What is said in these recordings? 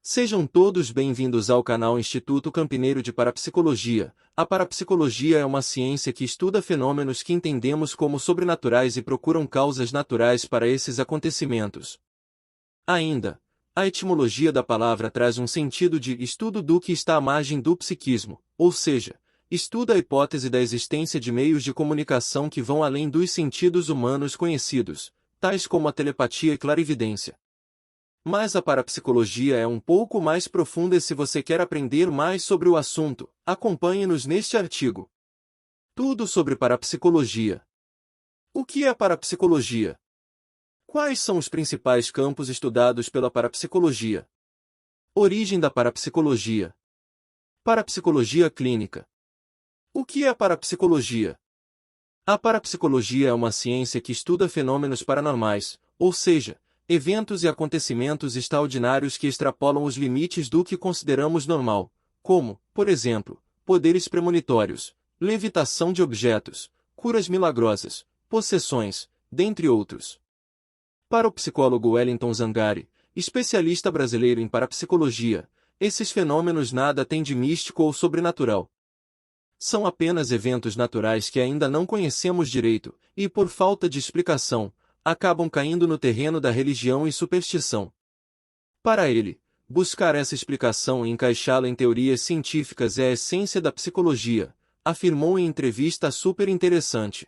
Sejam todos bem-vindos ao canal Instituto Campineiro de Parapsicologia. A parapsicologia é uma ciência que estuda fenômenos que entendemos como sobrenaturais e procuram causas naturais para esses acontecimentos. Ainda, a etimologia da palavra traz um sentido de estudo do que está à margem do psiquismo, ou seja, estuda a hipótese da existência de meios de comunicação que vão além dos sentidos humanos conhecidos, tais como a telepatia e clarividência. Mas a parapsicologia é um pouco mais profunda e se você quer aprender mais sobre o assunto, acompanhe-nos neste artigo. Tudo sobre parapsicologia. O que é parapsicologia? Quais são os principais campos estudados pela parapsicologia? Origem da parapsicologia. Parapsicologia clínica. O que é parapsicologia? A parapsicologia é uma ciência que estuda fenômenos paranormais, ou seja, eventos e acontecimentos extraordinários que extrapolam os limites do que consideramos normal, como, por exemplo, poderes premonitórios, levitação de objetos, curas milagrosas, possessões, dentre outros. Para o psicólogo Wellington Zangari, especialista brasileiro em parapsicologia, esses fenômenos nada têm de místico ou sobrenatural. São apenas eventos naturais que ainda não conhecemos direito, e por falta de explicação, acabam caindo no terreno da religião e superstição. Para ele, buscar essa explicação e encaixá-la em teorias científicas é a essência da psicologia, afirmou em entrevista super interessante.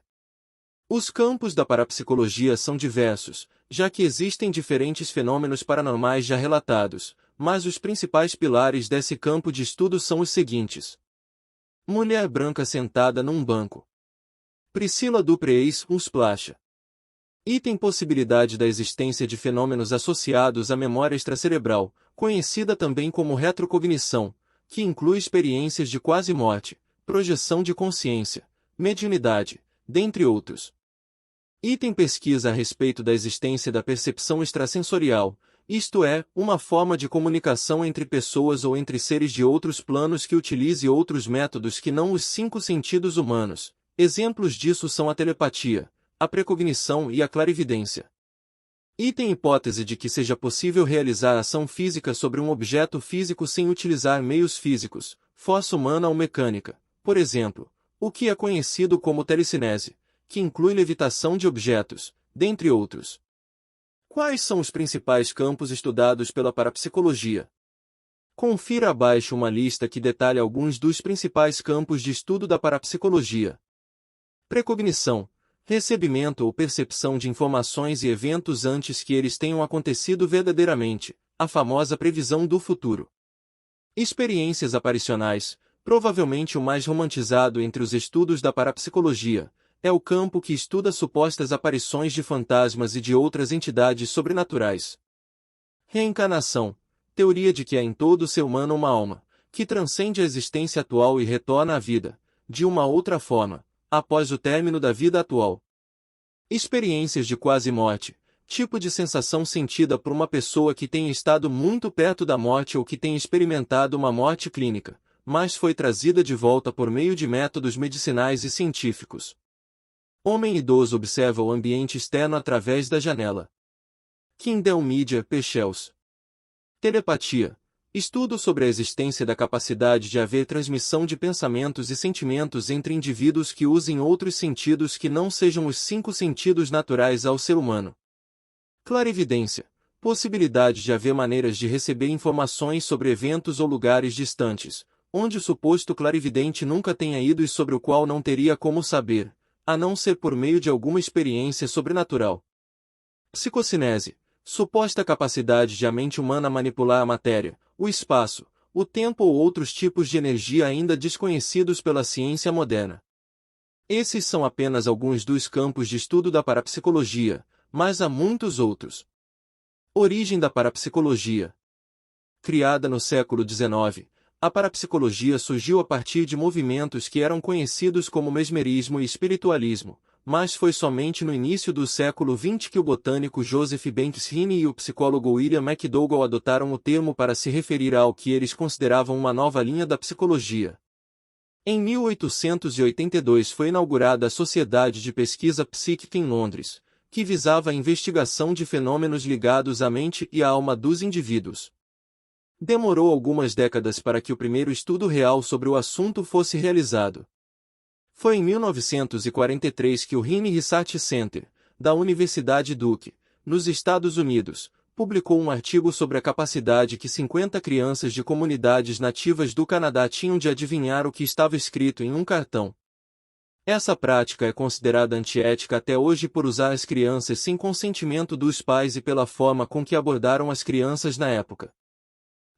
Os campos da parapsicologia são diversos, já que existem diferentes fenômenos paranormais já relatados, mas os principais pilares desse campo de estudo são os seguintes. Mulher branca sentada num banco. Priscila Dupreis, um splash. Item possibilidade da existência de fenômenos associados à memória extracerebral, conhecida também como retrocognição, que inclui experiências de quase-morte, projeção de consciência, mediunidade, dentre outros. Item pesquisa a respeito da existência da percepção extrasensorial, isto é, uma forma de comunicação entre pessoas ou entre seres de outros planos que utilize outros métodos que não os 5 sentidos humanos. Exemplos disso são a telepatia, a precognição e a clarividência. Item hipótese de que seja possível realizar ação física sobre um objeto físico sem utilizar meios físicos, força humana ou mecânica, por exemplo, o que é conhecido como telecinese, que inclui levitação de objetos, dentre outros. Quais são os principais campos estudados pela parapsicologia? Confira abaixo uma lista que detalha alguns dos principais campos de estudo da parapsicologia. Precognição. Recebimento ou percepção de informações e eventos antes que eles tenham acontecido verdadeiramente, a famosa previsão do futuro. Experiências aparicionais, provavelmente o mais romantizado entre os estudos da parapsicologia, é o campo que estuda supostas aparições de fantasmas e de outras entidades sobrenaturais. Reencarnação, teoria de que há em todo ser humano uma alma, que transcende a existência atual e retorna à vida, de uma outra forma, após o término da vida atual. Experiências de quase-morte, tipo de sensação sentida por uma pessoa que tenha estado muito perto da morte ou que tenha experimentado uma morte clínica, mas foi trazida de volta por meio de métodos medicinais e científicos. Homem idoso observa o ambiente externo através da janela. Kindle Media Pechels. Telepatia. Estudo sobre a existência da capacidade de haver transmissão de pensamentos e sentimentos entre indivíduos que usem outros sentidos que não sejam os 5 sentidos naturais ao ser humano. Clarividência. Possibilidade de haver maneiras de receber informações sobre eventos ou lugares distantes, onde o suposto clarividente nunca tenha ido e sobre o qual não teria como saber, a não ser por meio de alguma experiência sobrenatural. Psicocinese. Suposta capacidade de a mente humana manipular a matéria, o espaço, o tempo ou outros tipos de energia ainda desconhecidos pela ciência moderna. Esses são apenas alguns dos campos de estudo da parapsicologia, mas há muitos outros. Origem da parapsicologia. Criada no século XIX, a parapsicologia surgiu a partir de movimentos que eram conhecidos como mesmerismo e espiritualismo, mas foi somente no início do século XX que o botânico Joseph Banks Heaney e o psicólogo William McDougall adotaram o termo para se referir ao que eles consideravam uma nova linha da psicologia. Em 1882 foi inaugurada a Sociedade de Pesquisa Psíquica em Londres, que visava a investigação de fenômenos ligados à mente e à alma dos indivíduos. Demorou algumas décadas para que o primeiro estudo real sobre o assunto fosse realizado. Foi em 1943 que o Rini Research Center, da Universidade Duke, nos Estados Unidos, publicou um artigo sobre a capacidade que 50 crianças de comunidades nativas do Canadá tinham de adivinhar o que estava escrito em um cartão. Essa prática é considerada antiética até hoje por usar as crianças sem consentimento dos pais e pela forma com que abordaram as crianças na época.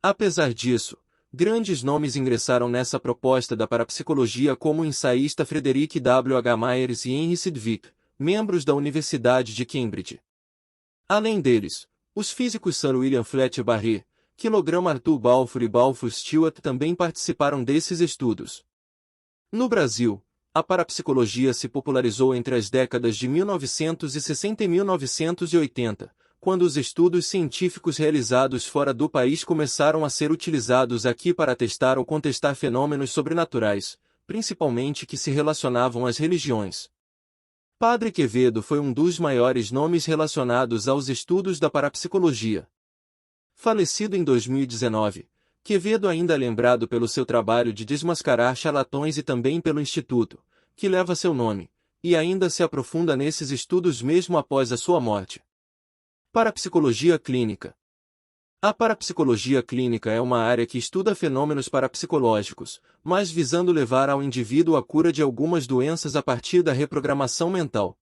Apesar disso, grandes nomes ingressaram nessa proposta da parapsicologia como o ensaísta Frederick W. H. Myers e Henry Sidgwick, membros da Universidade de Cambridge. Além deles, os físicos Sir William Fletcher Barré, Kilograma Arthur Balfour e Balfour Stewart também participaram desses estudos. No Brasil, a parapsicologia se popularizou entre as décadas de 1960 e 1980, quando os estudos científicos realizados fora do país começaram a ser utilizados aqui para testar ou contestar fenômenos sobrenaturais, principalmente que se relacionavam às religiões. Padre Quevedo foi um dos maiores nomes relacionados aos estudos da parapsicologia. Falecido em 2019, Quevedo ainda é lembrado pelo seu trabalho de desmascarar charlatões e também pelo instituto, que leva seu nome, e ainda se aprofunda nesses estudos mesmo após a sua morte. Parapsicologia clínica. A parapsicologia clínica é uma área que estuda fenômenos parapsicológicos, mas visando levar ao indivíduo a cura de algumas doenças a partir da reprogramação mental.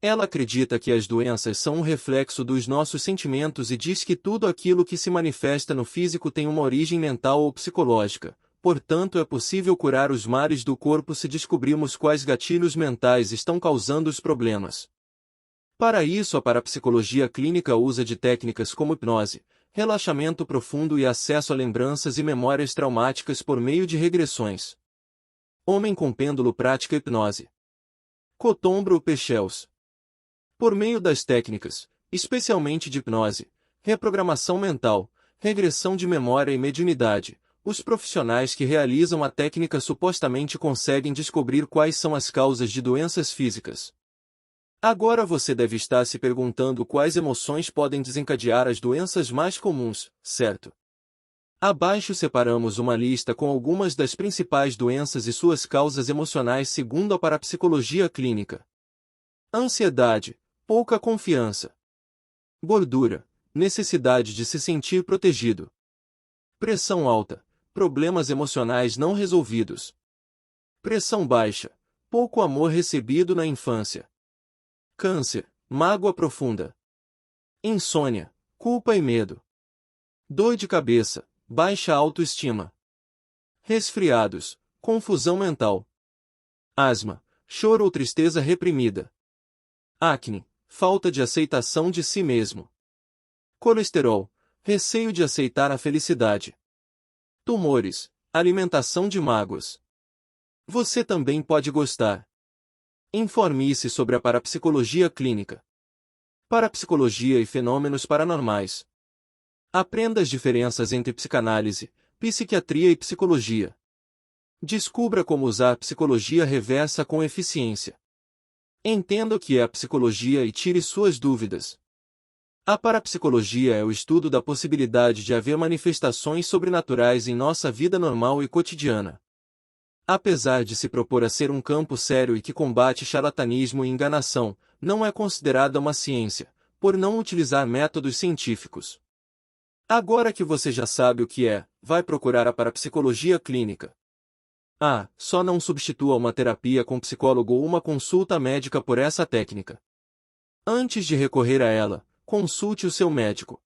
Ela acredita que as doenças são um reflexo dos nossos sentimentos e diz que tudo aquilo que se manifesta no físico tem uma origem mental ou psicológica, portanto é possível curar os males do corpo se descobrirmos quais gatilhos mentais estão causando os problemas. Para isso, a parapsicologia clínica usa de técnicas como hipnose, relaxamento profundo e acesso a lembranças e memórias traumáticas por meio de regressões. Homem com pêndulo pratica hipnose. Cotombro Pechels. Por meio das técnicas, especialmente de hipnose, reprogramação mental, regressão de memória e mediunidade, os profissionais que realizam a técnica supostamente conseguem descobrir quais são as causas de doenças físicas. Agora você deve estar se perguntando quais emoções podem desencadear as doenças mais comuns, certo? Abaixo separamos uma lista com algumas das principais doenças e suas causas emocionais segundo a parapsicologia clínica. Ansiedade, pouca confiança. Gordura, necessidade de se sentir protegido. Pressão alta, problemas emocionais não resolvidos. Pressão baixa, pouco amor recebido na infância. Câncer, mágoa profunda. Insônia, culpa e medo. Dor de cabeça, baixa autoestima. Resfriados, confusão mental. Asma, choro ou tristeza reprimida. Acne, falta de aceitação de si mesmo. Colesterol, receio de aceitar a felicidade. Tumores, alimentação de mágoas. Você também pode gostar. Informe-se sobre a parapsicologia clínica. Parapsicologia e fenômenos paranormais. Aprenda as diferenças entre psicanálise, psiquiatria e psicologia. Descubra como usar a psicologia reversa com eficiência. Entenda o que é a psicologia e tire suas dúvidas. A parapsicologia é o estudo da possibilidade de haver manifestações sobrenaturais em nossa vida normal e cotidiana. Apesar de se propor a ser um campo sério e que combate charlatanismo e enganação, não é considerada uma ciência, por não utilizar métodos científicos. Agora que você já sabe o que é, vai procurar a parapsicologia clínica. Só não substitua uma terapia com psicólogo ou uma consulta médica por essa técnica. Antes de recorrer a ela, consulte o seu médico.